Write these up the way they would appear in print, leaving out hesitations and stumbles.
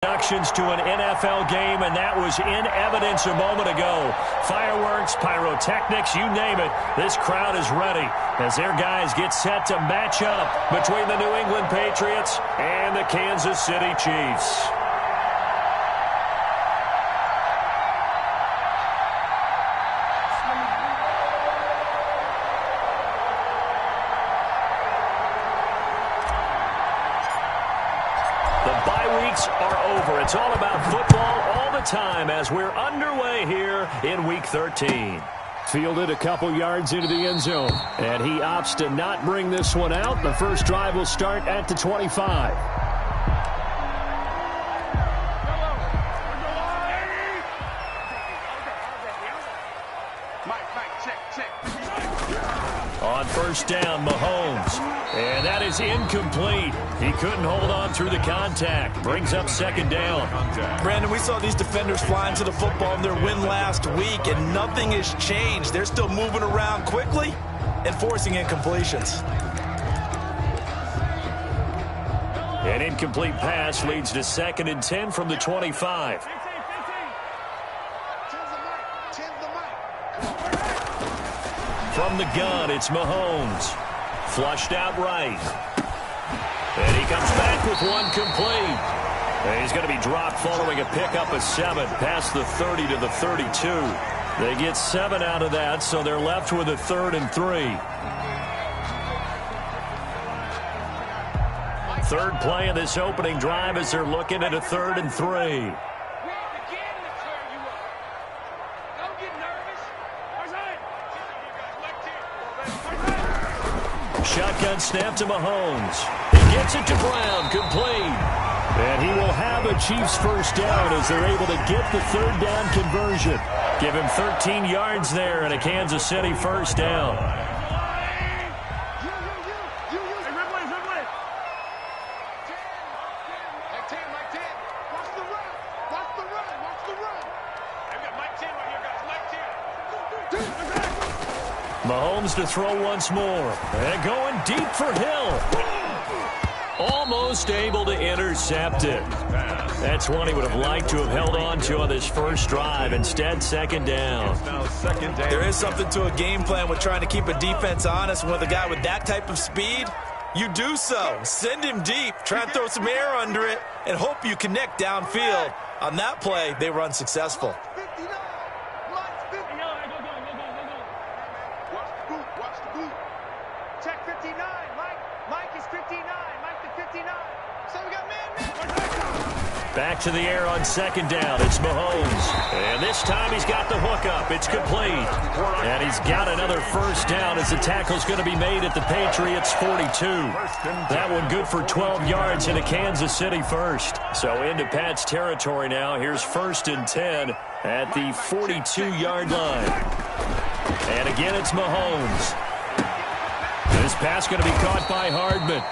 Introductions to an NFL game, and that was in evidence a moment ago. Fireworks, pyrotechnics, you name it. This crowd is ready as their guys get set to match up between the New England Patriots and the Kansas City Chiefs. Are over. It's all about football all the time as we're underway here in Week 13. Fielded a couple yards into the end zone, and he opts to not bring this one out. The first drive will start at the 25. On first down, Mahomes. And that is incomplete. He couldn't hold on through the contact. Brings up second down. Brandon, we saw these defenders flying to the football in their win last week, and nothing has changed. They're still moving around quickly and forcing incompletions. An incomplete pass leads to 2nd and 10 from the 25. From the gun, it's Mahomes. Flushed out right. And he comes back with one complete. And he's going to be dropped following a pickup of 7 past the 30 to the 32. They get 7 out of that, so they're left with a 3rd and 3. Third play of this opening drive as they're looking at a 3rd and 3. Shotgun snap to Mahomes. He gets it to Brown, complete. And he will have a Chiefs first down as they're able to get the 3rd down conversion. Give him 13 yards there and a Kansas City first down. Mahomes to throw once more. And going deep for Hill. Almost able to intercept it. That's one he would have liked to have held on to on this first drive. Instead, second down. There is something to a game plan with trying to keep a defense honest. With a guy with that type of speed, you do so. Send him deep. Try and throw some air under it and hope you connect downfield. On that play, they were unsuccessful. Back to the air on second down. It's Mahomes. And this time he's got the hookup. It's complete. And he's got another first down as the tackle's going to be made at the Patriots' 42. That one good for 12 yards into Kansas City first. So into Pat's territory now. Here's 1st and 10 at the 42-yard line. And again, it's Mahomes. This pass going to be caught by Hardman.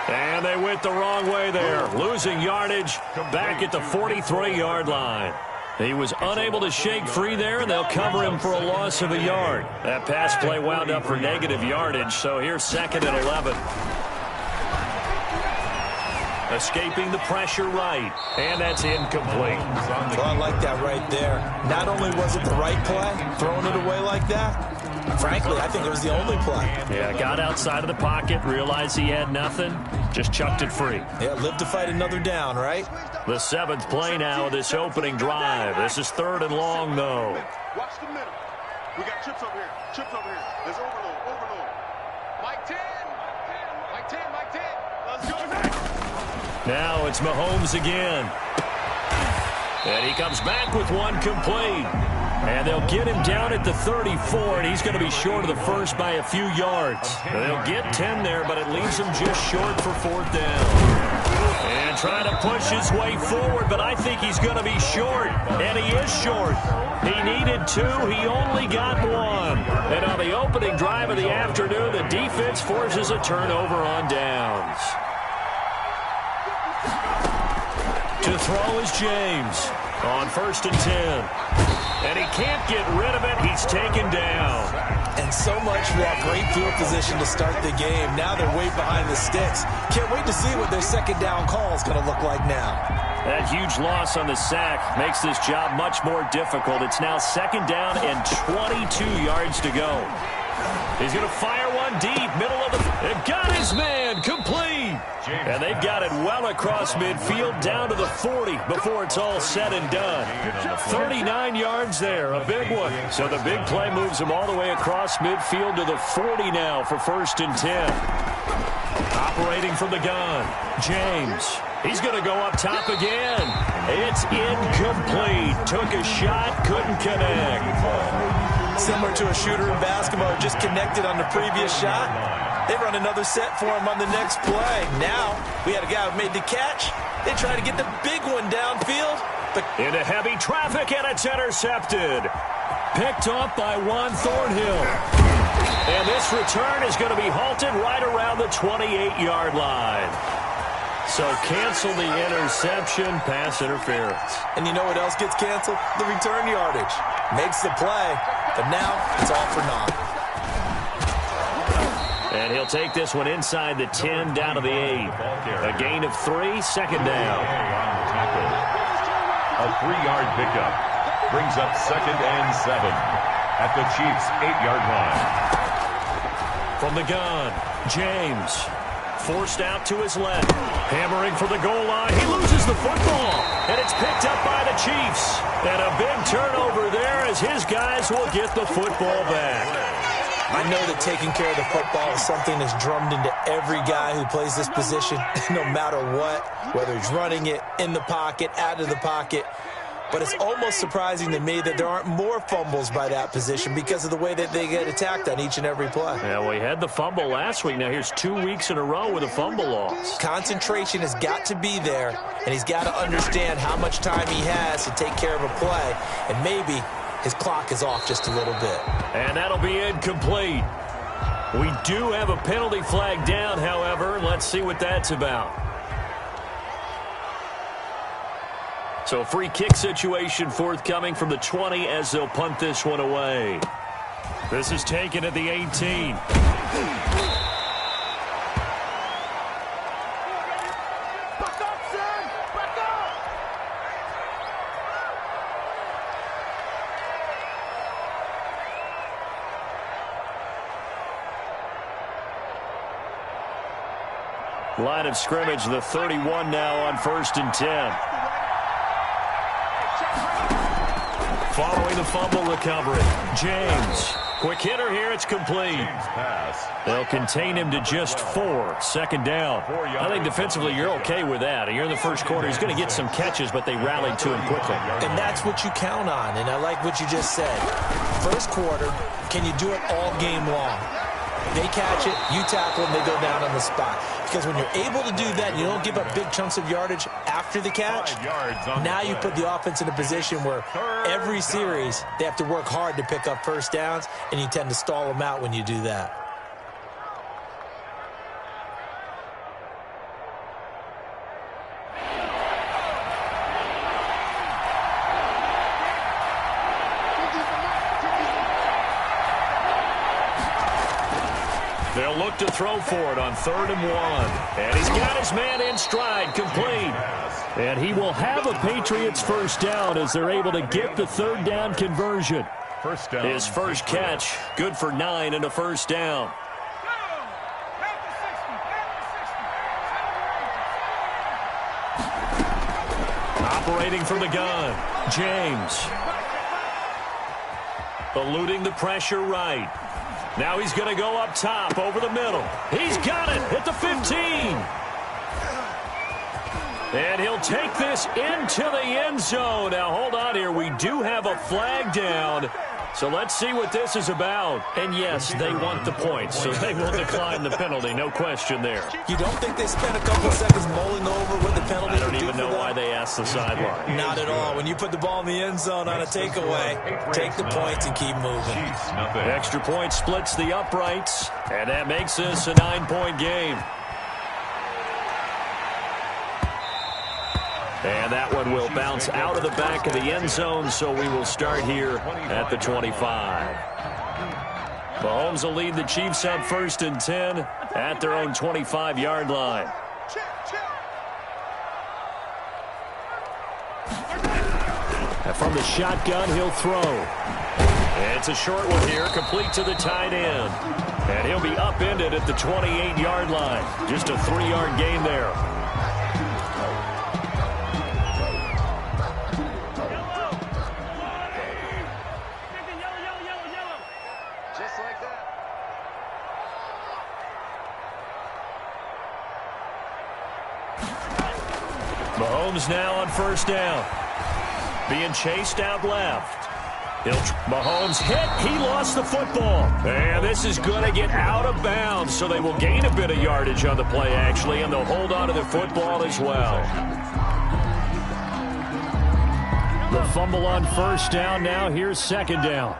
And they went the wrong way there, losing yardage back at the 43-yard line. He was unable to shake free there, and they'll cover him for a loss of a yard. That pass play wound up for negative yardage, so here's 2nd and 11. Escaping the pressure right, and that's incomplete. Well, I like that right there. Not only was it the right play, throwing it away like that, frankly, I think it was the only play. Yeah, got outside of the pocket, realized he had nothing, just chucked it free. Yeah, live to fight another down, right? The 7th play now of this opening drive. This is 3rd and long, though. Watch the middle. We got chips over here. Chips over here. There's overload. Mike 10. Mike 10. Mike 10. Let's go. Now it's Mahomes again. And he comes back with one complete. And they'll get him down at the 34, and he's going to be short of the first by a few yards. They'll get 10 there, but it leaves him just short for 4th down. And trying to push his way forward, but I think he's going to be short. And he is short. He needed 2. He only got 1. And on the opening drive of the afternoon, the defense forces a turnover on downs. To throw is James on 1st and 10. And he can't get rid of it. He's taken down. And so much for that great field position to start the game. Now they're way behind the sticks. Can't wait to see what their second down call is going to look like now. That huge loss on the sack makes this job much more difficult. It's now 2nd down and 22 yards to go. He's going to fire one deep, middle of the... It got his man, complete. And they've got it well across midfield, down to the 40 before it's all said and done. 39 yards there, a big one. So the big play moves him all the way across midfield to the 40 now for 1st and 10. Operating from the gun, James. He's going to go up top again. It's incomplete. Took a shot, couldn't connect. Similar to a shooter in basketball who just connected on the previous shot. They run another set for him on the next play. Now, we had a guy who made the catch. They try to get the big one downfield. But into heavy traffic, and it's intercepted. Picked off by Juan Thornhill. And this return is going to be halted right around the 28-yard line. So cancel the interception, pass interference. And you know what else gets canceled? The return yardage. Makes the play, but now it's all for naught. And he'll take this one inside the 10 down to the 8. A gain of 3, 2nd down. A 3-yard pickup brings up 2nd and 7 at the Chiefs' 8-yard line. From the gun, James. Forced out to his left. Hammering for the goal line. He loses the football. And it's picked up by the Chiefs. And a big turnover there as his guys will get the football back. I know that taking care of the football is something that's drummed into every guy who plays this position, no matter what, whether he's running it, in the pocket, out of the pocket. But it's almost surprising to me that there aren't more fumbles by that position because of the way that they get attacked on each and every play. Yeah, well, he had the fumble last week. Now here's 2 weeks in a row with a fumble loss. Concentration has got to be there, and he's got to understand how much time he has to take care of a play. And maybe his clock is off just a little bit. And that'll be incomplete. We do have a penalty flag down, however. Let's see what that's about. So free kick situation forthcoming from the 20 as they'll punt this one away. This is taken at the 18. Line of scrimmage, the 31 now on 1st and 10. Following the fumble recovery, James. Quick hitter here, it's complete. They'll contain him to just 4, 2nd down. I think defensively you're okay with that. You're in the first quarter. He's going to get some catches, but they rallied to him quickly. And that's what you count on, and I like what you just said. First quarter, can you do it all game long? They catch it, you tackle them, they go down on the spot. Because when you're able to do that, you don't give up big chunks of yardage after the catch. Now you put the offense in a position where every series they have to work hard to pick up first downs, and you tend to stall them out when you do that. They'll look to throw for it on 3rd and 1. And he's got his man in stride, complete. And he will have a Patriots first down as they're able to get the 3rd down conversion. First down. His first catch, good for 9 and a first down. Operating from the gun, James. Eluding the pressure right. Now he's going to go up top over the middle. He's got it at the 15. And he'll take this into the end zone. Now, hold on here. We do have a flag down. So let's see what this is about. And, yes, they want the points, so they will decline the penalty. No question there. You don't think they spent a couple seconds mulling over what the penalty I don't even know why they asked the sideline. Not at all. When you put the ball in the end zone on a takeaway, take the points and keep moving. Extra point splits the uprights, and that makes this a 9-point game. And that one will bounce out of the back of the end zone, so we will start here at the 25. Mahomes will lead the Chiefs up 1st and 10 at their own 25-yard line. And from the shotgun, he'll throw. And it's a short one here, complete to the tight end. And he'll be upended at the 28-yard line. Just a 3-yard gain there. Just like that. Mahomes now on first down. Being chased out left. Mahomes hit. He lost the football. And this is going to get out of bounds, so they will gain a bit of yardage on the play, actually, and they'll hold on to the football as well. The fumble on first down now. Here's second down.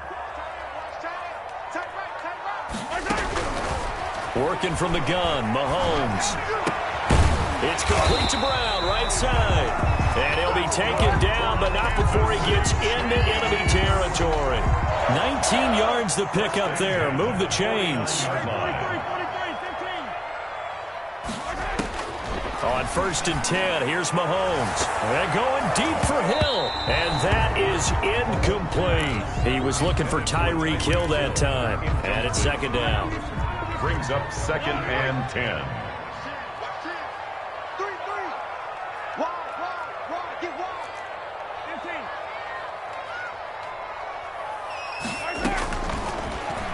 Working from the gun, Mahomes. It's complete to Brown, right side. And he'll be taken down, but not before he gets into enemy territory. 19 yards the pick up there. Move the chains. On first and 10, here's Mahomes. And going deep for Hill. And that is incomplete. He was looking for Tyreek Hill that time. And it's second down. Brings up second and 10.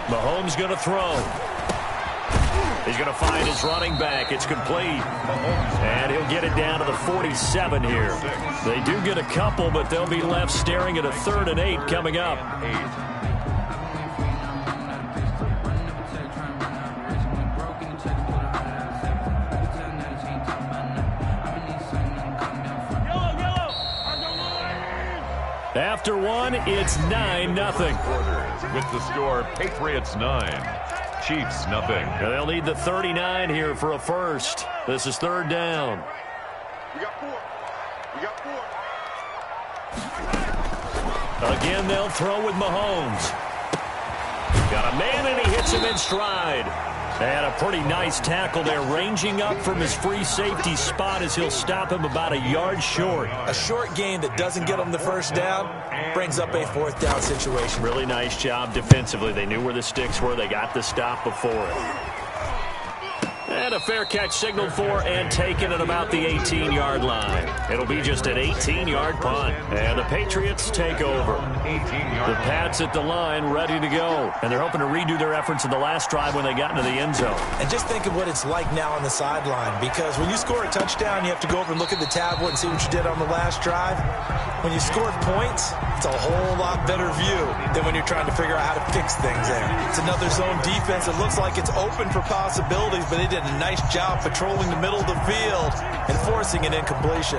Mahomes going to throw. He's going to find his running back. It's complete. And he'll get it down to the 47 here. They do get a couple, but they'll be left staring at a 3rd and 8 coming up. After one, it's 9-0. With the score, Patriots 9, Chiefs nothing. They'll need the 39 here for a first. This is third down. We got 4. We got 4. Again, they'll throw with Mahomes. Got a man, and he hits him in stride. And a pretty nice tackle there, ranging up from his free safety spot as he'll stop him about a yard short. A short gain that doesn't get him the first down brings up a 4th down situation. Really nice job defensively. They knew where the sticks were. They got the stop before it. And a fair catch signaled for and taken at about the 18-yard line. It'll be just an 18-yard punt. And the Patriots take over. The Pats at the line ready to go. And they're hoping to redo their efforts in the last drive when they got into the end zone. And just think of what it's like now on the sideline, because when you score a touchdown, you have to go over and look at the tablet and see what you did on the last drive. When you scored points, it's a whole lot better view than when you're trying to figure out how to fix things there. It's another zone defense. It looks like it's open for possibilities, but they did a nice job patrolling the middle of the field and forcing an incompletion.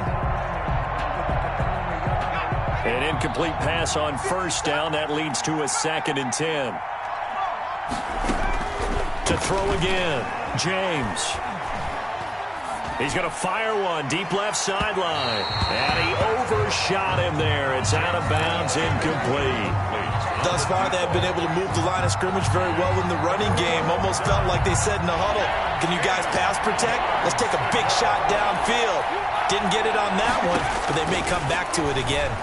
An incomplete pass on first down. That leads to a 2nd and 10. To throw again, James. He's going to fire one deep left sideline. And he overshot him there. It's out of bounds, incomplete. Thus far, they have been able to move the line of scrimmage very well in the running game. Almost felt like they said in the huddle, can you guys pass protect? Let's take a big shot downfield. Didn't get it on that one, but they may come back to it again.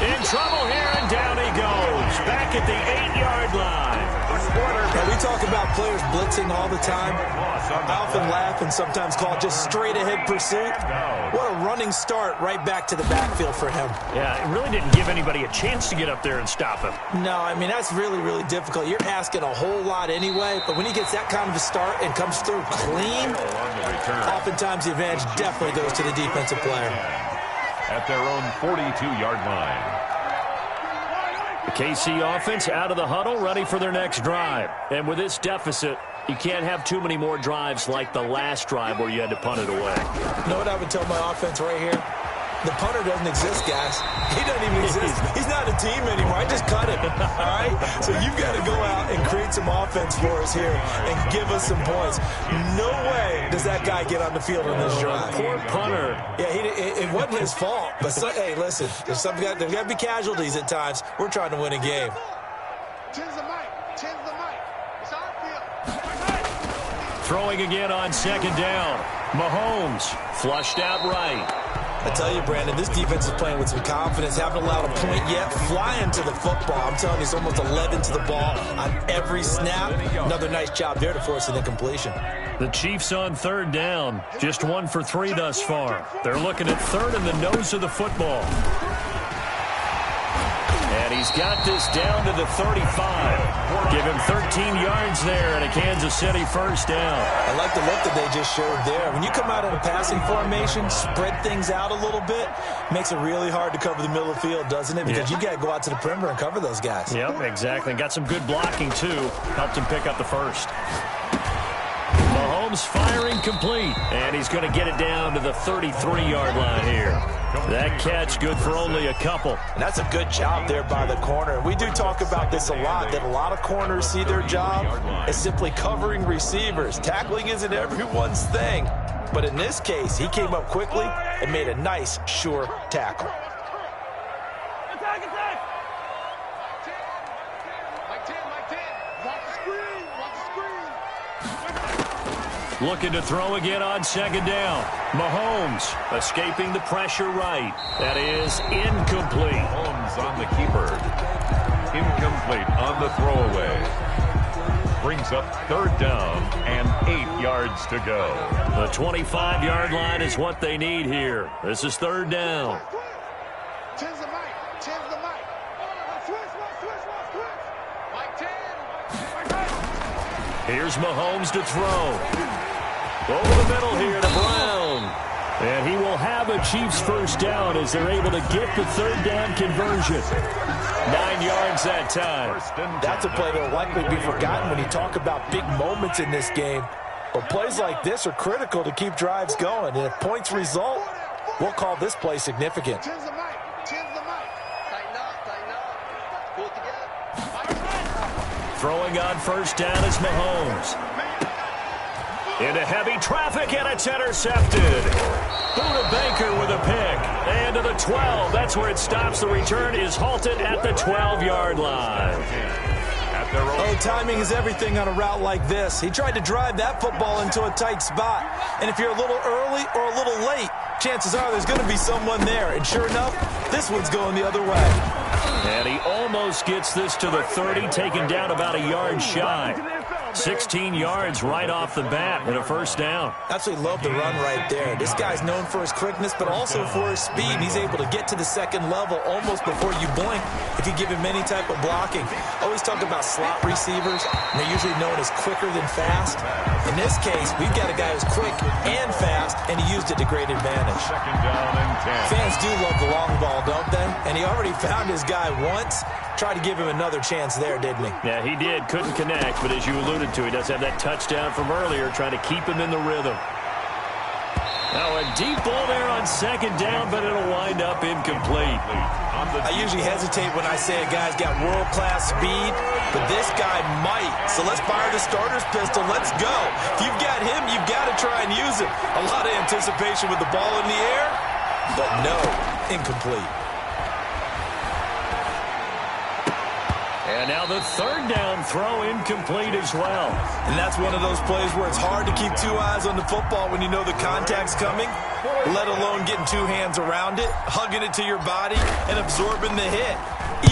In trouble here, and down he goes. Back at the 8-yard line. Now, we talk about players blitzing all the time. I often laugh and sometimes call it just straight-ahead pursuit. What a running start right back to the backfield for him. Yeah, it really didn't give anybody a chance to get up there and stop him. No, I mean, that's really, really difficult. You're asking a whole lot anyway, but when he gets that kind of a start and comes through clean, oftentimes the advantage definitely goes to the defensive player. At their own 42-yard line. The KC offense out of the huddle, ready for their next drive. And with this deficit, you can't have too many more drives like the last drive where you had to punt it away. You know what I would tell my offense right here? The punter doesn't exist, guys. He doesn't even exist. He's not a team anymore. I just cut him, all right? So you've got to go out and create some offense for us here and give us some points. No way does that guy get on the field on this drive. Poor punter. Yeah, it wasn't his fault. But, hey, listen, there's got to be casualties at times. We're trying to win a game. Tens the mic. Tens the mic. It's our field. Throwing again on second down. Mahomes flushed out right. I tell you, Brandon, this defense is playing with some confidence. Haven't allowed a point yet. Flying to the football. I'm telling you, it's almost 11 to the ball on every snap. Another nice job there to force an incompletion. The Chiefs on third down. Just 1 for 3 thus far. They're looking at third in the nose of the football. And he's got this down to the 35. Give him 13 yards there and a Kansas City first down. I like the look that they just showed there. When you come out in a passing formation, spread things out a little bit, makes it really hard to cover the middle of the field, doesn't it? Because you got to go out to the perimeter and cover those guys. Yep, exactly. Got some good blocking, too. Helped him pick up the first. Mahomes firing complete, and he's going to get it down to the 33-yard line here. That catch good for only a couple. And that's a good job there by the corner. We do talk about this a lot, that a lot of corners see their job as simply covering receivers. Tackling isn't everyone's thing. But in this case, he came up quickly and made a nice, sure tackle. Attack, attack! Mike 10, Mike 10. Watch the screen, watch the screen. Looking to throw again on second down. Mahomes escaping the pressure right. That is incomplete. Mahomes on the keeper. Incomplete on the throwaway. Brings up third down and 8 yards to go. The 25-yard line is what they need here. This is third down. Change the mic, change the mic. Switch. Mike 10. Here's Mahomes to throw. Over the middle here to Brown. And he will have a Chiefs first down as they're able to get the third down conversion. 9 yards that time. That's a play that will likely be forgotten when you talk about big moments in this game. But plays like this are critical to keep drives going. And if points result, we'll call this play significant. Change the mic, change the mic. Tighten up. Pull it together. Throwing on first down is Mahomes. Into heavy traffic, and it's intercepted. Buda Baker with a pick. And to the 12. That's where it stops. The return is halted at the 12-yard line. Oh, timing is everything on a route like this. He tried to drive that football into a tight spot. And if you're a little early or a little late, chances are there's going to be someone there. And sure enough, this one's going the other way. And he almost gets this to the 30, taken down about a yard shy. 16 yards right off the bat and a first down. Absolutely love the run right there. This guy's known for his quickness, but also for his speed. He's able to get to the second level almost before you blink if you give him any type of blocking. Always talk about slot receivers, and they're usually known as quicker than fast. In this case, we've got a guy who's quick and fast, and he used it to great advantage. Second down and 10. Fans do love the long ball, don't they? And he already found his guy once. Tried to give him another chance there, didn't he? Yeah, he did. Couldn't connect, but as you alluded to, he does have that touchdown from earlier, trying to keep him in the rhythm. Now a deep ball there on second down, but it'll wind up incomplete. I usually hesitate when I say a guy's got world-class speed, but this guy might. So let's fire the starter's pistol. Let's go. If you've got him, you've got to try and use him. A lot of anticipation with the ball in the air, but no, incomplete. And now the third down throw incomplete as well. And that's one of those plays where it's hard to keep two eyes on the football when you know the contact's coming, let alone getting two hands around it, hugging it to your body, and absorbing the hit.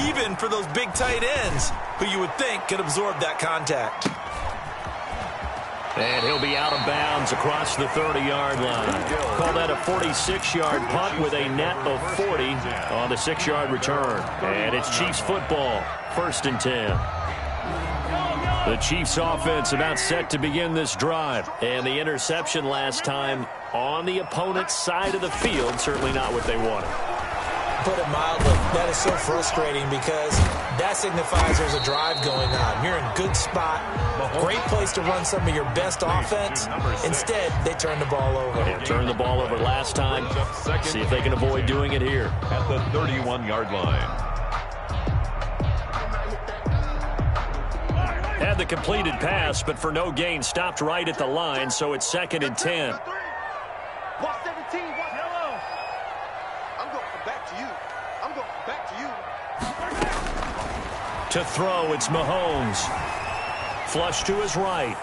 Even for those big tight ends who you would think could absorb that contact. And he'll be out of bounds across the 30-yard line. Call that a 46-yard punt with a net of 40 on the 6-yard return. And it's Chiefs football, 1st and 10. The Chiefs offense about set to begin this drive. And the interception last time on the opponent's side of the field, certainly not what they wanted. Put it mildly, that is so frustrating because that signifies there's a drive going on. You're in good spot, great place to run some of your best offense. Instead, they turn the ball over. Yeah, turned the ball over last time. See if they can avoid doing it here. At the 31-yard line. Had the completed pass, but for no gain, stopped right at the line, so it's 2nd and 10. Watch 17, watch yellow. I'm going back to you. I'm going back to you. To throw, it's Mahomes. Flush to his right.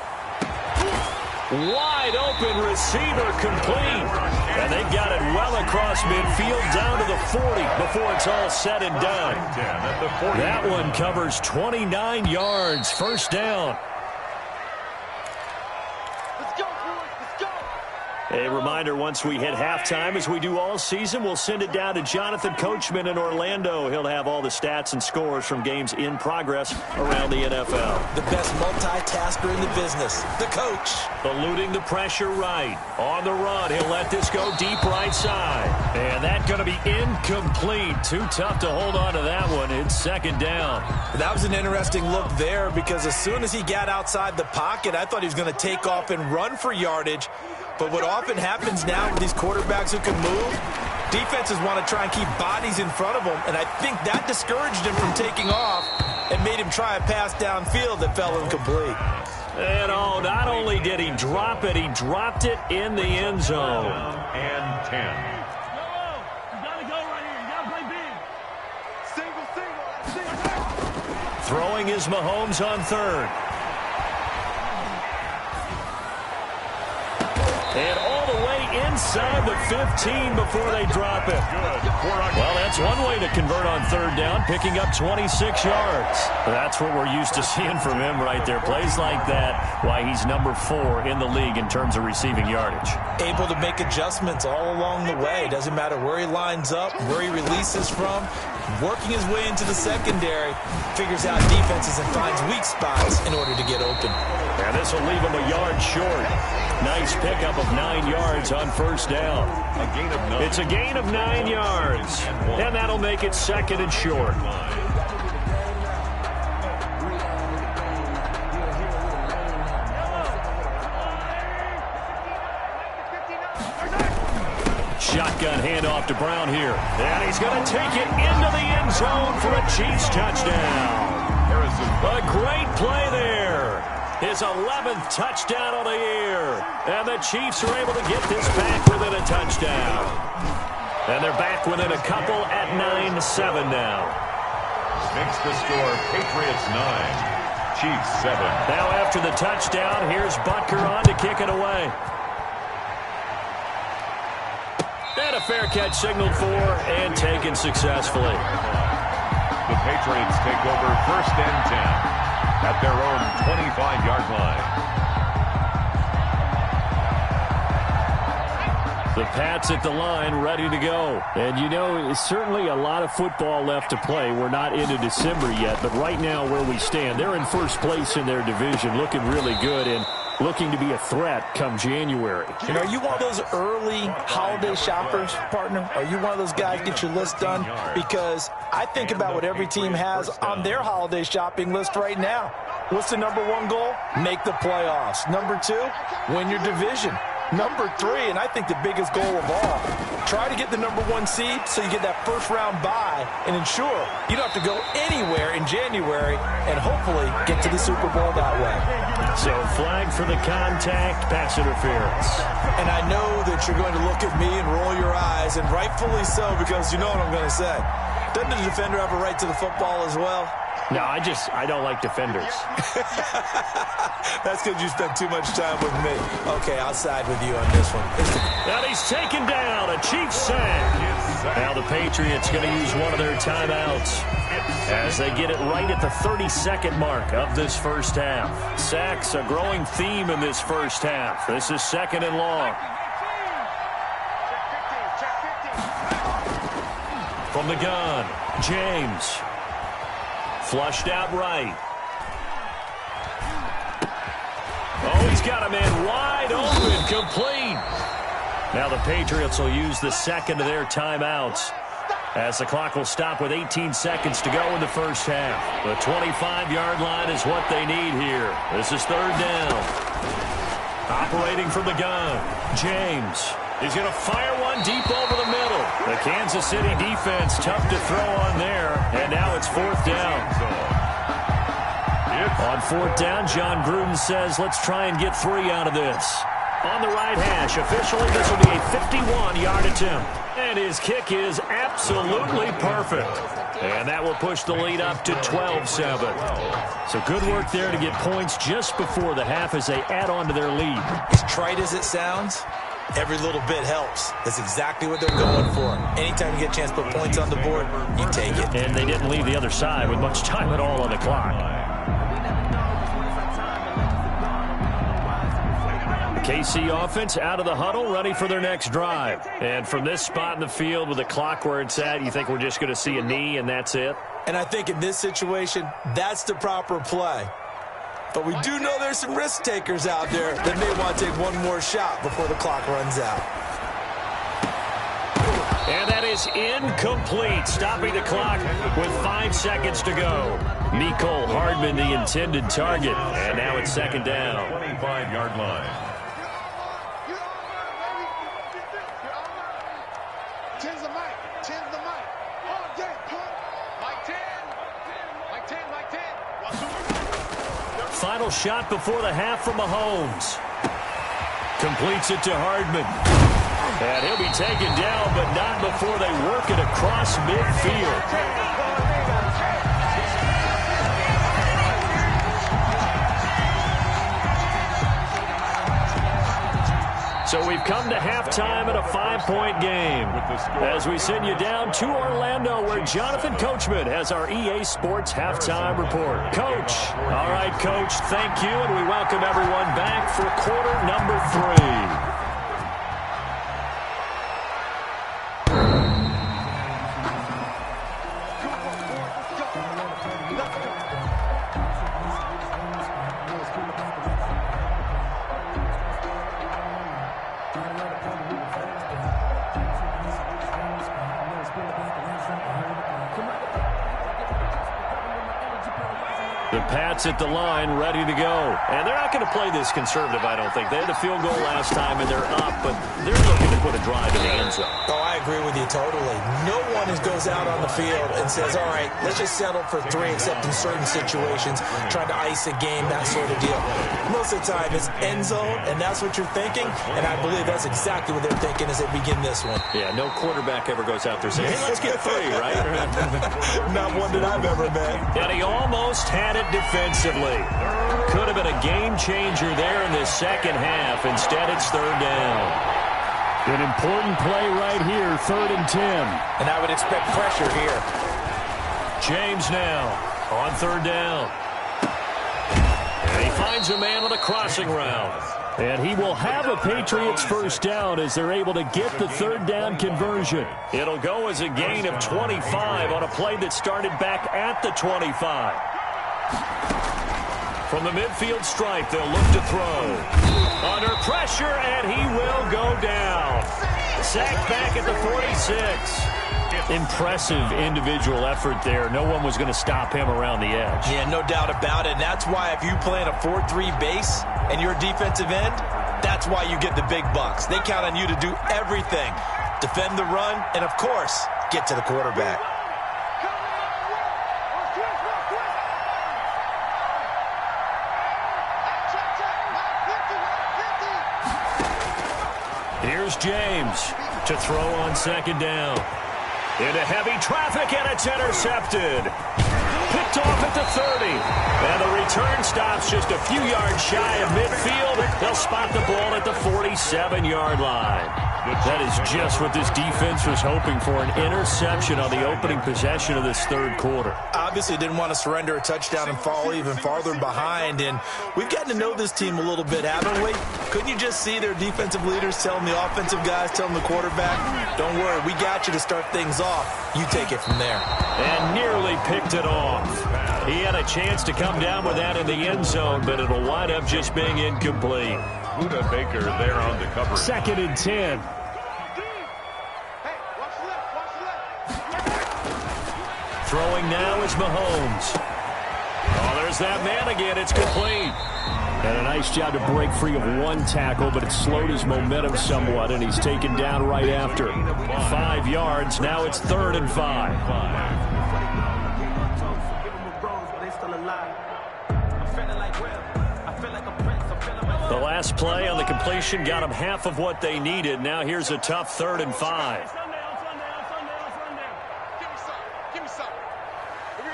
Wide open receiver complete. And they've got it well across midfield down to the 40 before it's all said and done. That one covers 29 yards. First down. A reminder, once we hit halftime, as we do all season, we'll send it down to Jonathan Coachman in Orlando. He'll have all the stats and scores from games in progress around the NFL. The best multitasker in the business, the coach. Eluding the pressure right. On the run, he'll let this go deep right side. And that's going to be incomplete. Too tough to hold on to that one. It's second down. That was an interesting look there because as soon as he got outside the pocket, I thought he was going to take off and run for yardage. But what often happens now with these quarterbacks who can move, defenses want to try and keep bodies in front of them, and I think that discouraged him from taking off and made him try a pass downfield that fell incomplete. And not only did he drop it, he dropped it in the end zone. And 10. Throwing is Mahomes on third. And all the way inside the 15 before they drop it. Well, that's one way to convert on third down, picking up 26 yards. That's what we're used to seeing from him right there. Plays like that, why he's number 4 in the league in terms of receiving yardage. Able to make adjustments all along the way. Doesn't matter where he lines up, where he releases from. Working his way into the secondary, figures out defenses and finds weak spots in order to get open. And this will leave him a yard short. Nice pickup of 9 yards on first down. A gain of 9. It's a gain of 9 yards. And that'll make it second and short. Shotgun handoff to Brown here. And he's going to take it into the end zone for a Chiefs touchdown. A great play there. His 11th touchdown of the year. And the Chiefs are able to get this back within a touchdown. And they're back within a couple at 9-7 now. Makes the score Patriots 9, Chiefs 7. Now after the touchdown, here's Butker on to kick it away. And a fair catch signaled for and taken successfully. The Patriots take over first and 10 at their own 25-yard line. The Pats at the line, ready to go. And, you know, it's certainly a lot of football left to play. We're not into December yet, but right now where we stand, they're in first place in their division, looking really good and looking to be a threat come January. And are you one of those early holiday shoppers, partner? Are you one of those guys get your list done? Because I think about what every team has on their holiday shopping list right now. What's the number 1 goal? Make the playoffs. Number 2, win your division. Number 3, and I think the biggest goal of all, try to get the number 1 seed so you get that first-round bye and ensure you don't have to go anywhere in January and hopefully get to the Super Bowl that way. So flag for the contact, pass interference. And I know that you're going to look at me and roll your eyes, and rightfully so, because you know what I'm going to say. Doesn't the defender have a right to the football as well? No, I don't like defenders. That's because you spent too much time with me. Okay, I'll side with you on this one. And he's taken down, a Chiefs sack. Now the Patriots going to use one of their timeouts as they get it right at the 30-second mark of this first half. Sacks, a growing theme in this first half. This is second and long. From the gun, James. Flushed out right. Oh, he's got a man wide open, complete. Now the Patriots will use the second of their timeouts as the clock will stop with 18 seconds to go in the first half. The 25-yard line is what they need here. This is third down. Operating from the gun, James. He's going to fire one deep over the middle. The Kansas City defense tough to throw on there. And now it's fourth down. On fourth down, John Gruden says, let's try and get 3 out of this. On the right hash, officially, this will be a 51-yard attempt. And his kick is absolutely perfect. And that will push the lead up to 12-7. So good work there to get points just before the half as they add on to their lead. As trite as it sounds, Every little bit helps. That's exactly what they're going for. Anytime you get a chance to put points on the board, you take it. And they didn't leave the other side with much time at all on the clock. KC offense out of the huddle, ready for their next drive. And from this spot in the field with the clock where it's at, you think we're just going to see a knee and that's it? And I think in this situation, that's the proper play. But we do know there's some risk takers out there that may want to take one more shot before the clock runs out. And that is incomplete, stopping the clock with 5 seconds to go. Mecole Hardman, the intended target. And now it's second down. 25-yard line. Final shot before the half from Mahomes. Completes it to Hardman. And he'll be taken down, but not before they work it across midfield. So we've come to halftime in a 5-point game as we send you down to Orlando where Jonathan Coachman has our EA Sports Halftime Report. Coach. All right, Coach, thank you, and we welcome everyone back for quarter number 3. The Pats at the line, ready to go. And they're not going to play this conservative, I don't think. They had a field goal last time, and they're up, but they're looking to put a drive in the end zone. Oh, I agree with you totally. No one goes out on the field and says, all right, let's just settle for 3, except in certain situations, trying to ice a game, that sort of deal. Most of the time, it's end zone, and that's what you're thinking, and I believe that's exactly what they're thinking as they begin this one. Yeah, no quarterback ever goes out there saying, hey, let's get 3, right? Not one that I've ever met. And he almost had it defensively. Could have been a game changer there in the second half. Instead, it's third down. An important play right here, 3rd and 10. And I would expect pressure here. James now on 3rd down. And he finds a man on a crossing route. And he will have a Patriots first down as they're able to get the 3rd down conversion. It'll go as a gain of 25 on a play that started back at the 25. From the midfield stripe, they'll look to throw. Under pressure, and he will go down. Sacked back at the 46. Impressive individual effort there. No one was going to stop him around the edge. Yeah, no doubt about it. And that's why if you play in a 4-3 base and you're a defensive end, that's why you get the big bucks. They count on you to do everything. Defend the run, and of course, get to the quarterback. Here's James to throw on 2nd down. Into heavy traffic, and it's intercepted. Picked off at the 30. And the return stops just a few yards shy of midfield. They'll spot the ball at the 47-yard line. That is just what this defense was hoping for, an interception on the opening possession of this 3rd quarter. Obviously didn't want to surrender a touchdown and fall even farther behind, and we've gotten to know this team a little bit, haven't we? Couldn't you just see their defensive leaders telling the offensive guys, telling the quarterback, don't worry, we got you to start things off. You take it from there. And nearly picked it off. He had a chance to come down with that in the end zone, but it'll wind up just being incomplete. Buda Baker there on the cover. 2nd and 10. Throwing now is Mahomes. Oh, there's that man again. It's complete. And a nice job to break free of one tackle, but it slowed his momentum somewhat, and he's taken down right after. 5 yards. Now it's 3rd and 5. The last play on the completion got them half of what they needed. Now here's a tough 3rd and 5. Give me some. We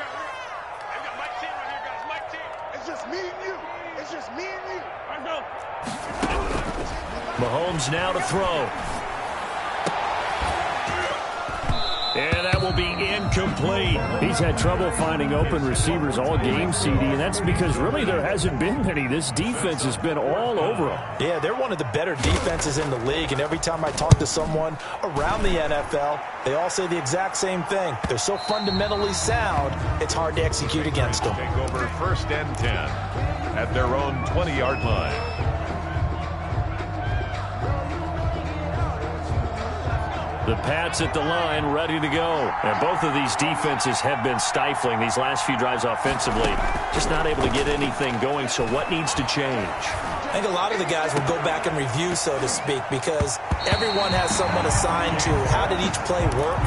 got Mike 10 right here, guys. Mike 10. It's just me and you. It's just me and you. Mahomes now to throw. And that will be incomplete. He's had trouble finding open receivers all game, CD, and that's because really there hasn't been many. This defense has been all over them. Yeah, they're one of the better defenses in the league, and every time I talk to someone around the NFL, they all say the exact same thing. They're so fundamentally sound, it's hard to execute against them. Take over 1st and 10 at their own 20-yard line. The Pats at the line, ready to go. And both of these defenses have been stifling these last few drives offensively. Just not able to get anything going, so what needs to change? I think a lot of the guys will go back and review, so to speak, because everyone has someone assigned to how did each play work.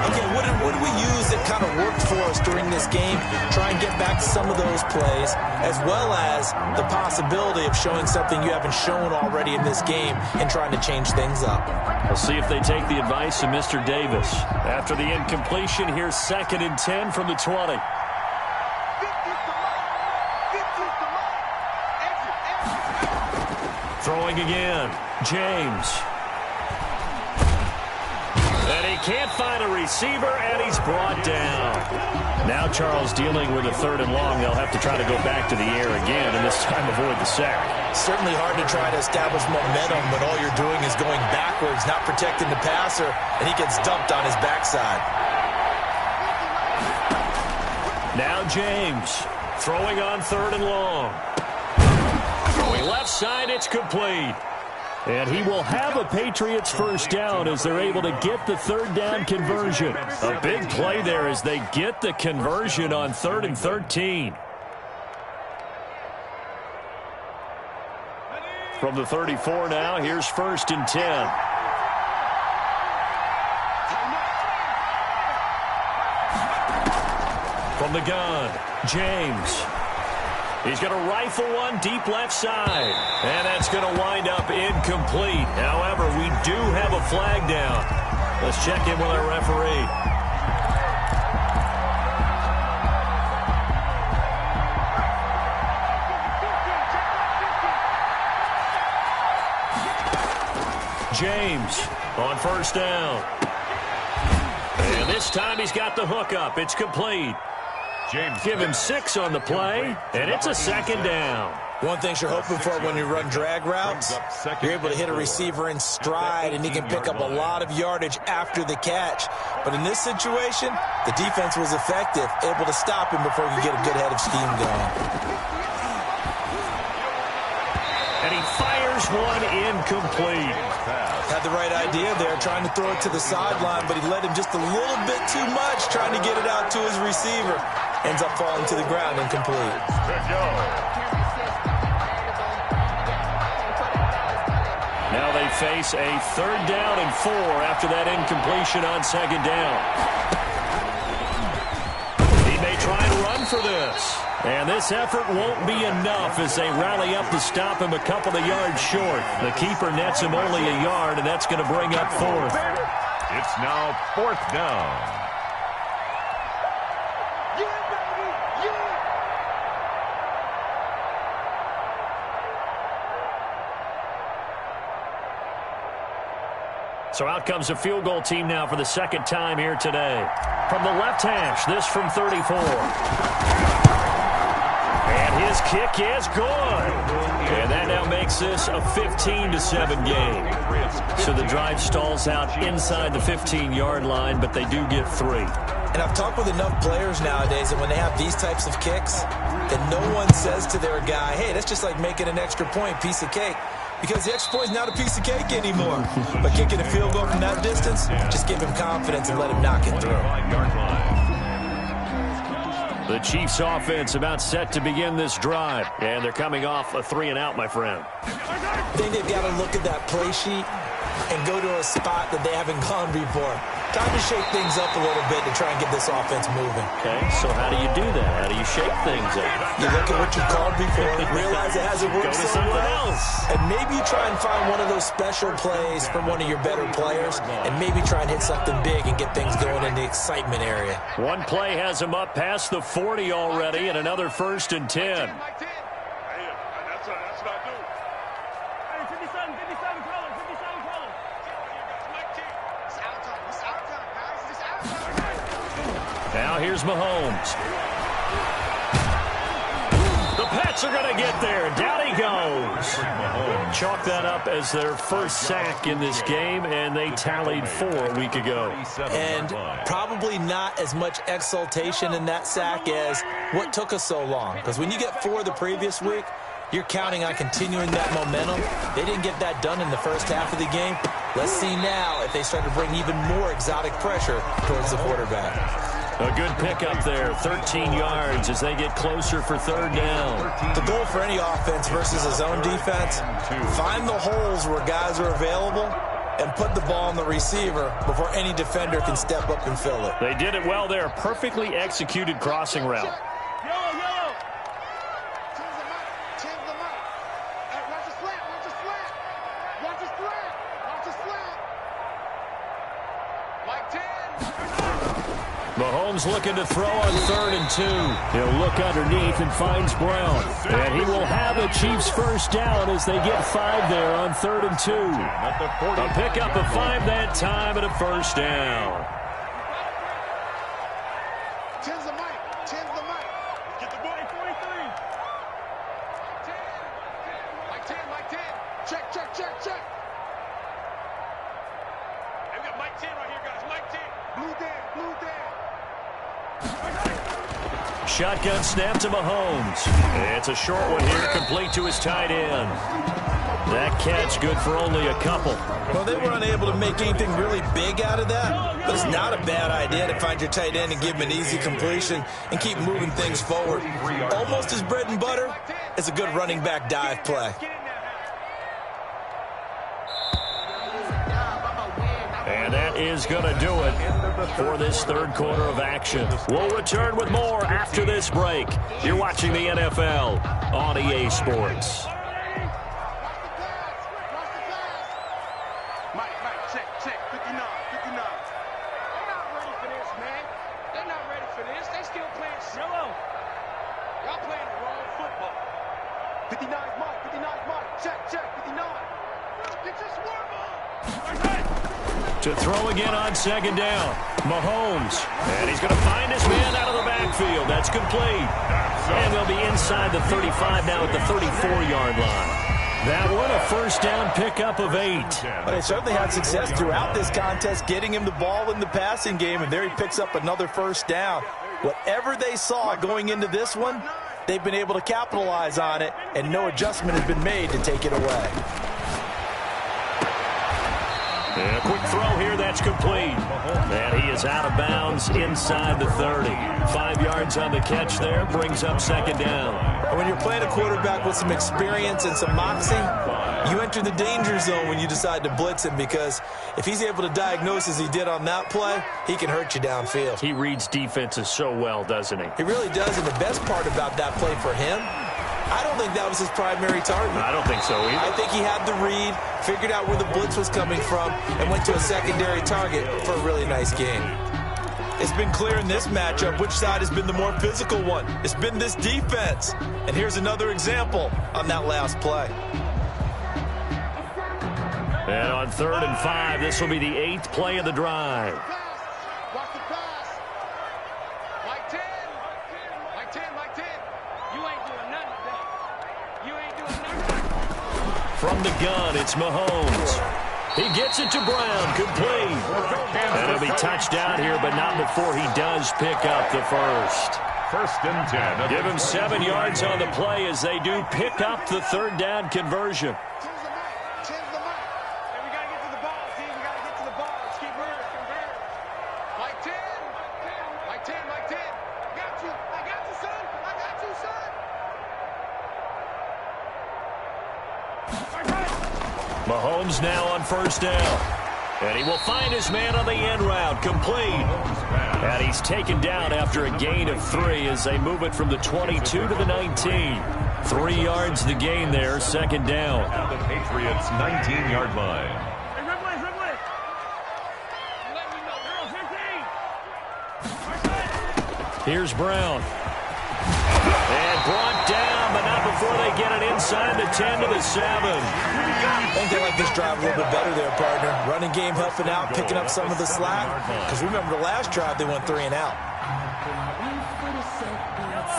Okay, what did we use that kind of worked for us during this game? Try and get back to some of those plays, as well as the possibility of showing something you haven't shown already in this game and trying to change things up. We'll see if they take the advice of Mr. Davis. After the incompletion, here's 2nd and 10 from the 20. Throwing again, James. And he can't find a receiver, and he's brought down. Now Charles dealing with a 3rd and long. They'll have to try to go back to the air again, and this time avoid the sack. Certainly hard to try to establish momentum when all you're doing is going backwards, not protecting the passer, and he gets dumped on his backside. Now James throwing on 3rd and long. Throwing left side, it's complete. And he will have a Patriots 1st down as they're able to get the 3rd down conversion. A big play there as they get the conversion on 3rd and 13. From the 34 now, here's 1st and 10. From the gun, James. He's going to rifle one deep left side. And that's going to wind up incomplete. However, we do have a flag down. Let's check in with our referee. James on 1st down. And this time he's got the hook up. It's complete. James, give him 6 on the play, and it's a 2nd down. One thing you're hoping for when you run drag routes, you're able to hit a receiver in stride, and he can pick up a lot of yardage after the catch. But in this situation, the defense was effective, able to stop him before he could get a good head of steam going. And he fires one incomplete. Had the right idea there, trying to throw it to the sideline, but he let him just a little bit too much, trying to get it out to his receiver. Ends up falling to the ground incomplete. Now they face a 3rd down and 4 after that incompletion on 2nd down. He may try and run for this. And this effort won't be enough as they rally up to stop him a couple of yards short. The keeper nets him only a yard, and that's going to bring up 4th. It's now 4th down. So out comes a field goal team now for the 2nd time here today. From the left hash, this from 34. And his kick is good. And that now makes this a 15-7 game. So the drive stalls out inside the 15-yard line, but they do get 3. And I've talked with enough players nowadays that when they have these types of kicks, that no one says to their guy, hey, that's just like making an extra point, piece of cake. Because the extra point is not a piece of cake anymore. But kicking a field goal from that distance, just give him confidence and let him knock it through. The Chiefs offense about set to begin this drive. And they're coming off a 3-and-out, my friend. I think they've got to look at that play sheet and go to a spot that they haven't gone before. Time to shake things up a little bit to try and get this offense moving. Okay, so how do you do that? How do you shake things up? You look at what you called before, realize it hasn't worked so well, and maybe you try and find one of those special plays from one of your better players, and maybe try and hit something big and get things going in the excitement area. One play has him up past the 40 already, and another 1st and 10. Now here's Mahomes. The Pats are going to get there. Down he goes. Chalk that up as their first sack in this game, and they tallied 4 a week ago. And probably not as much exultation in that sack as what took us so long. Because when you get 4 the previous week, you're counting on continuing that momentum. They didn't get that done in the first half of the game. Let's see now if they start to bring even more exotic pressure towards the quarterback. A good pickup there, 13 yards as they get closer for 3rd down. The goal for any offense versus a zone defense, find the holes where guys are available and put the ball on the receiver before any defender can step up and fill it. They did it well there. Perfectly executed crossing route. Mahomes looking to throw on 3rd and 2. He'll look underneath and finds Brown. And he will have a Chiefs first down as they get 5 there on 3rd and 2. A pickup of 5 that time and a first down. Tens the mic. Get the ball. 43. Mike 10. Check. Hey, we got Mike 10 right here, guys. Mike 10. Blue Dan. Shotgun snap to Mahomes. It's a short one here, complete to his tight end. That catch good for only a couple. Well, they were unable to make anything really big out of that, but it's not a bad idea to find your tight end and give him an easy completion and keep moving things forward. Almost as bread and butter as a good running back dive play. And that is going to do it for this 3rd quarter of action. We'll return with more after this break. You're watching the NFL on EA Sports. Mike, check. 59. They're not ready for this, man. They're not ready for this. They still playing slow. Y'all playing the wrong football. 59 Mike. Check. 59. Get your swarm on. To throw again on 2nd down. Mahomes. And he's going to find his man out of the backfield. That's complete. And they'll be inside the 35 now at the 34-yard line. That one, a first down pickup of 8. But they certainly had success throughout this contest, getting him the ball in the passing game, and there he picks up another first down. Whatever they saw going into this one, they've been able to capitalize on it, and no adjustment has been made to take it away. And a quick throw here, that's complete. And he is out of bounds inside the 30. 5 yards on the catch there, brings up 2nd down. When you're playing a quarterback with some experience and some moxie, you enter the danger zone when you decide to blitz him, because if he's able to diagnose as he did on that play, he can hurt you downfield. He reads defenses so well, doesn't he? He really does, and the best part about that play for him, I don't think that was his primary target. I don't think so either. I think he had the read, figured out where the blitz was coming from, and went to a secondary target for a really nice game. It's been clear in this matchup which side has been the more physical one. It's been this defense. And here's another example on that last play. And on 3rd and 5, this will be the 8th play of the drive. Watch the pass. Mike 10. You ain't doing nothing today. From the gun, it's Mahomes. He gets it to Brown, complete. And he'll be touched down here, but not before he does pick up the first. 1st and 10. Give him 7 yards on the play as they do pick up the 3rd down conversion. Tens the mic. And we got to get to the ball, team. We got to get to the ball. Let's keep moving. Mike 10. I got you, son. Mahomes now on 1st down. And he will find his man on the end route, complete. And he's taken down after a gain of 3 as they move it from the 22 to the 19. 3 yards the gain there, 2nd down. At the Patriots' 19-yard line. Hey, red blade. Let me know. Girl, 15. Here's Brown. And brought down, but not before they get it inside the 10 to the 7. I think they like this drive a little bit better there, partner. Running game helping out, picking up some of the slack. Because remember the last drive, they went 3 and out.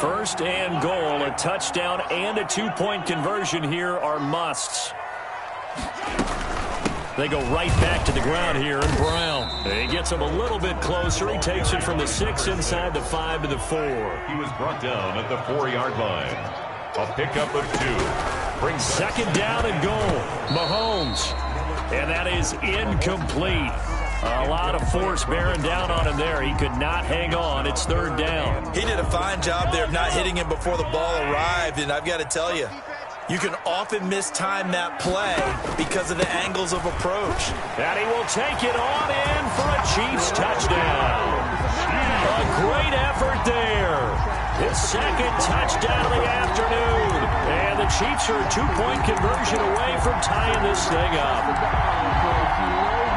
First and goal, a touchdown and a two-point conversion here are musts. They go right back to the ground here, and Brown. He gets him a little bit closer. He takes it from the 6 inside the 5 to the 4. He was brought down at the 4-yard line. A pickup of 2. Brings second down and goal. Mahomes. And that is incomplete. A lot of force bearing down on him there. He could not hang on. It's third down. He did a fine job there of not hitting him before the ball arrived, and I've got to tell you, you can often mistime that play because of the angles of approach. And he will take it on in for a Chiefs touchdown. A great effort there. His second touchdown of the afternoon. And the Chiefs are a two-point conversion away from tying this thing up.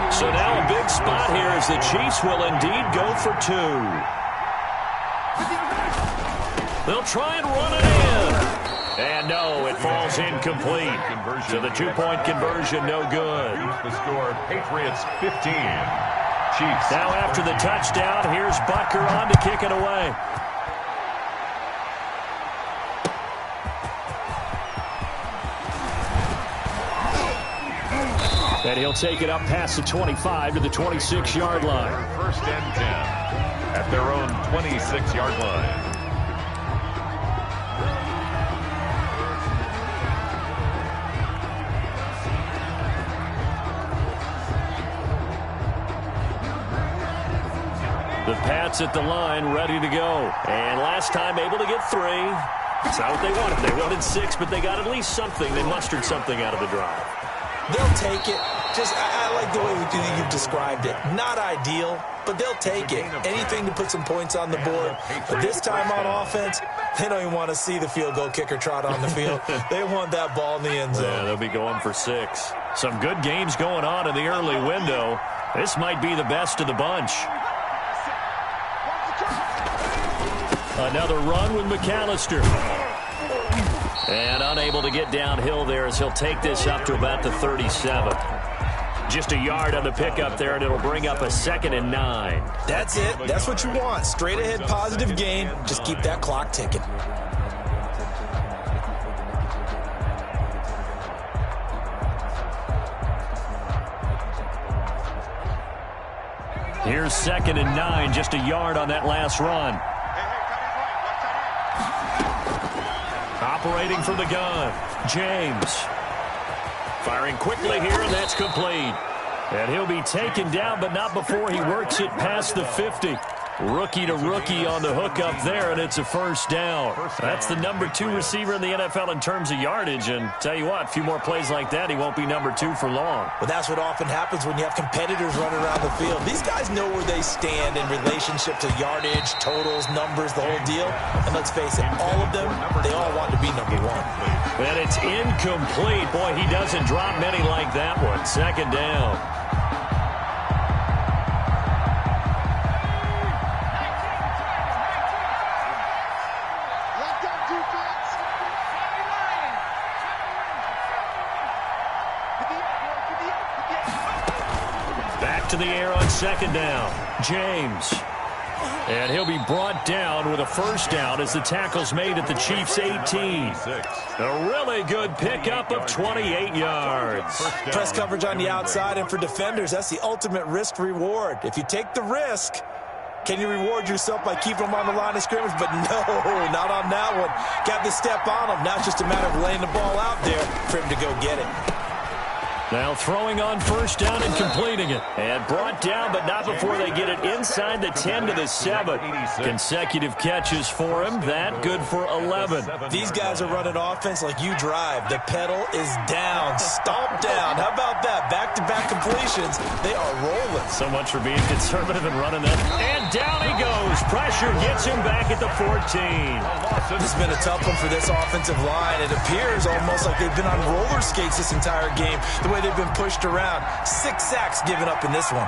So now a big spot here as the Chiefs will indeed go for 2. They'll try and run it in. And no, it falls incomplete. So the two-point conversion, no good. The score, Patriots 15. Chiefs. Now after the touchdown, here's Butker on to kick it away. And he'll take it up past the 25 to the 26-yard line. First and 10 at their own 26-yard line. The Pats at the line, ready to go. And last time able to get 3. That's not what they wanted. They wanted 6, but they got at least something. They mustered something out of the drive. They'll take it. I like the way you've described it. Not ideal, but they'll take it. Anything to put some points on the board. But this time on offense, they don't even want to see the field goal kicker trot on the field. They want that ball in the end zone. Yeah, they'll be going for 6. Some good games going on in the early window. This might be the best of the bunch. Another run with McAllister. And unable to get downhill there as he'll take this up to about the 37. Just a yard on the pickup there, and it'll bring up a 2nd and 9. That's it. That's what you want. Straight ahead positive gain. Just keep that clock ticking. Here's 2nd and 9, just a yard on that last run. Operating from the gun, James. Firing quickly here, and that's complete. And he'll be taken down, but not before he works it past the 50. Rookie to rookie on the hookup there, and it's a first down. That's the number 2 receiver in the NFL in terms of yardage, and tell you what, a few more plays like that, he won't be number 2 for long. But that's what often happens when you have competitors running around the field. These guys know where they stand in relationship to yardage, totals, numbers, the whole deal. And let's face it, all of them, they all want to be number 1. And it's incomplete. Boy, he doesn't drop many like that one. Second down. To the air on second down. James. And he'll be brought down with a first down as the tackle's made at the Chiefs' 18. A really good pickup of 28 yards. Press coverage on the outside, and for defenders, that's the ultimate risk-reward. If you take the risk, can you reward yourself by keeping them on the line of scrimmage? But no, not on that one. Got to step on them. Now it's just a matter of laying the ball out there for him to go get it. Now throwing on first down and completing it. And brought down, but not before they get it inside the 10 to the 7. Consecutive catches for him. That good for 11. These guys are running offense like you drive. The pedal is down. Stomp down. How about that? Back-to-back completions. They are rolling. So much for being conservative and running that. And down he goes. Pressure gets him back at the 14. This has been a tough one for this offensive line. It appears almost like they've been on roller skates this entire game. The way they've been pushed around. 6 sacks given up in this one.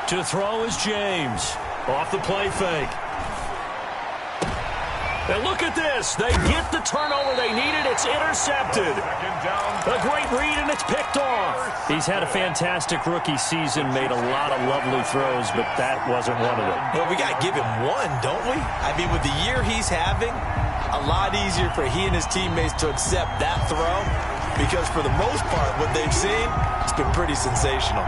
To throw is James. Off the play fake. And look at this. They get the turnover they needed. It's intercepted. A great read, and it's picked off. He's had a fantastic rookie season, made a lot of lovely throws, but that wasn't one of them. Well, we got to give him one, don't we? I mean, with the year he's having, a lot easier for he and his teammates to accept that throw because for the most part, what they've seen, it's been pretty sensational.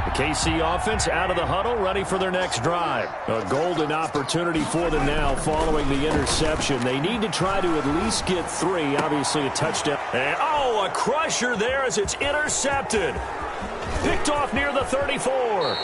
The KC offense out of the huddle, ready for their next drive. A golden opportunity for them now following the interception. They need to try to at least get 3, obviously a touchdown. And, oh, a crusher there as it's intercepted. Picked off near the 34.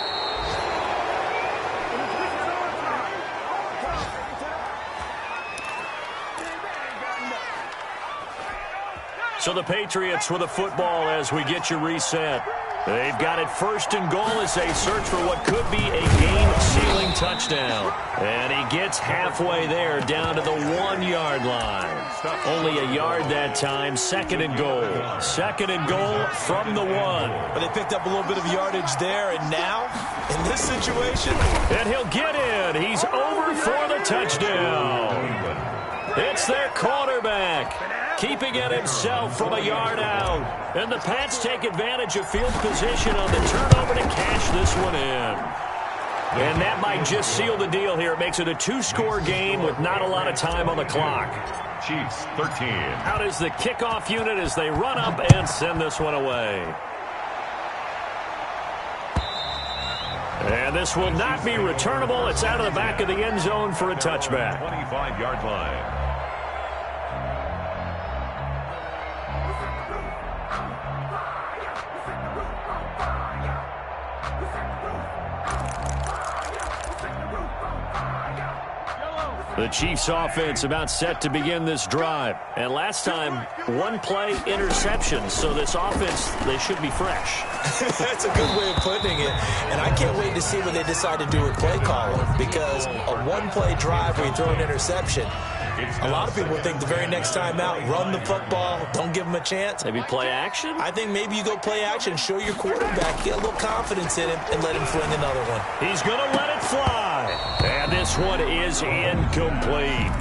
So the Patriots with a football as we get you reset. They've got it 1st and goal as they search for what could be a game-sealing touchdown. And he gets halfway there down to the 1-yard line. Only a yard that time. 2nd and goal. 2nd and goal from the 1. But they picked up a little bit of yardage there, and now, in this situation... And he'll get in. He's over for the touchdown. It's their quarterback, keeping it himself from a yard out. And the Pats take advantage of field position on the turnover to cash this one in. And that might just seal the deal here. It makes it a 2-score game with not a lot of time on the clock. Chiefs 13. Out is the kickoff unit as they run up and send this one away. And this will not be returnable. It's out of the back of the end zone for a touchback. 25-yard line. The Chiefs offense about set to begin this drive. And last time, 1-play interception. So this offense, they should be fresh. That's a good way of putting it. And I can't wait to see what they decide to do with play calling. Because a 1-play drive where you throw an interception, a lot of people think the very next time out, run the football, don't give them a chance. Maybe play action? I think maybe you go play action, show your quarterback, get a little confidence in him, and let him fling another one. He's going to let it fly. And this one is incomplete.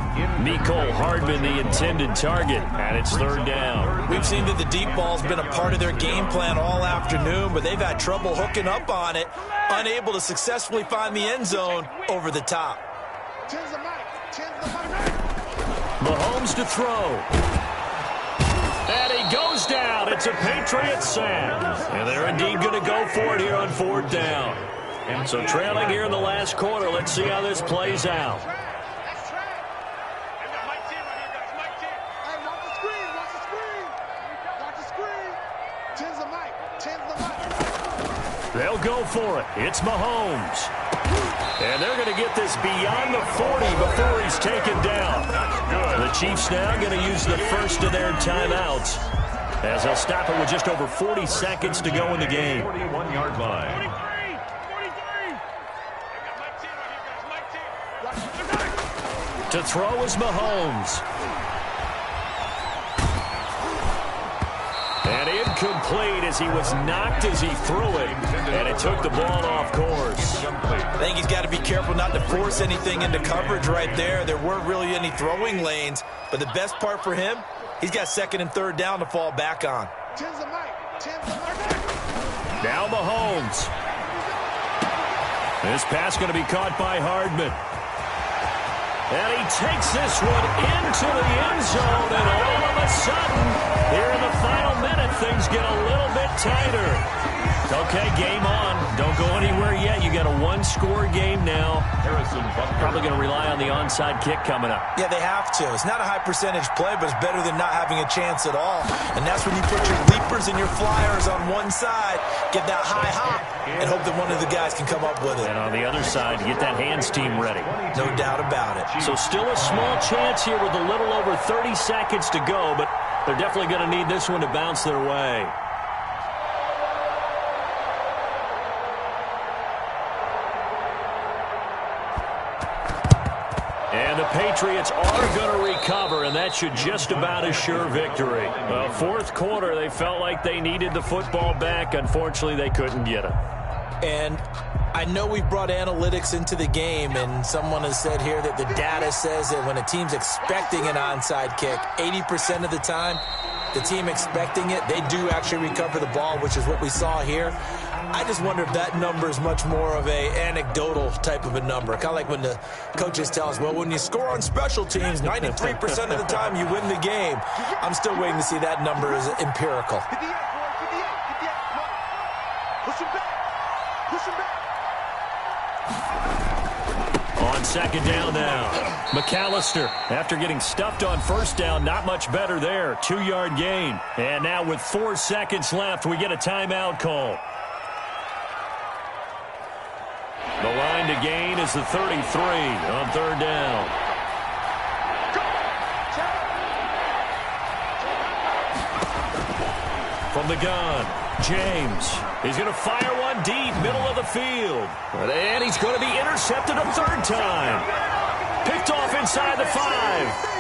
Mecole Hardman, the intended target, and it's 3rd down. We've seen that the deep ball's been a part of their game plan all afternoon, but they've had trouble hooking up on it, unable to successfully find the end zone over the top. Mahomes to throw. And he goes down. It's a Patriots sack. And they're indeed going to go for it here on 4th down. So trailing here in the last quarter. Let's see how this plays out. They'll go for it. It's Mahomes. And they're going to get this beyond the 40 before he's taken down. The Chiefs now going to use the first of their timeouts as they'll stop it with just over 40 seconds to go in the game. 41-yard line. To throw is Mahomes. And incomplete as he was knocked as he threw it. And it took the ball off course. I think he's got to be careful not to force anything into coverage right there. There weren't really any throwing lanes. But the best part for him, he's got 2nd and 3rd down to fall back on. Now Mahomes. This pass going to be caught by Hardman. And he takes this one into the end zone, and all of a sudden, here in the final minute, things get a little bit tighter. Okay, game on. Don't go anywhere yet. You got a 1-score game now. Probably going to rely on the onside kick coming up. Yeah, they have to. It's not a high-percentage play, but it's better than not having a chance at all. And that's when you put your leapers and your flyers on one side, get that high hop, and hope that one of the guys can come up with it. And on the other side, get that hands team ready. No doubt about it. So still a small chance here with a little over 30 seconds to go, but they're definitely going to need this one to bounce their way. And the Patriots are going to recover, and that should just about assure victory. 4th quarter, they felt like they needed the football back. Unfortunately, they couldn't get it. And I know we've brought analytics into the game, and someone has said here that the data says that when a team's expecting an onside kick, 80% of the time, the team expecting it, they do actually recover the ball, which is what we saw here. I just wonder if that number is much more of a anecdotal type of a number. Kind of like when the coaches tell us, well, when you score on special teams, 93% of the time you win the game. I'm still waiting to see that number as empirical. On second down now, McAllister, after getting stuffed on first down, not much better there. 2-yard gain. And now with 4 seconds left, we get a timeout call. The line to gain is the 33 on third down. From the gun, James. He's going to fire one deep, middle of the field. And he's going to be intercepted a third time. Picked off inside the 5.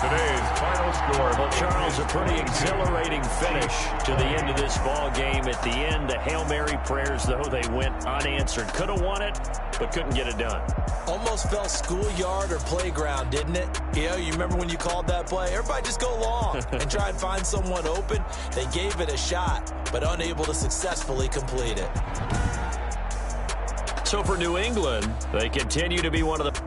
Today's final score. Well, Charles, a pretty exhilarating finish to the end of this ball game. At the end, the Hail Mary prayers, though, they went unanswered. Could have won it, but couldn't get it done. Almost felt schoolyard or playground, didn't it? You remember when you called that play? Everybody just go long and try and find someone open. They gave it a shot, but unable to successfully complete it. So for New England, they continue to be one of the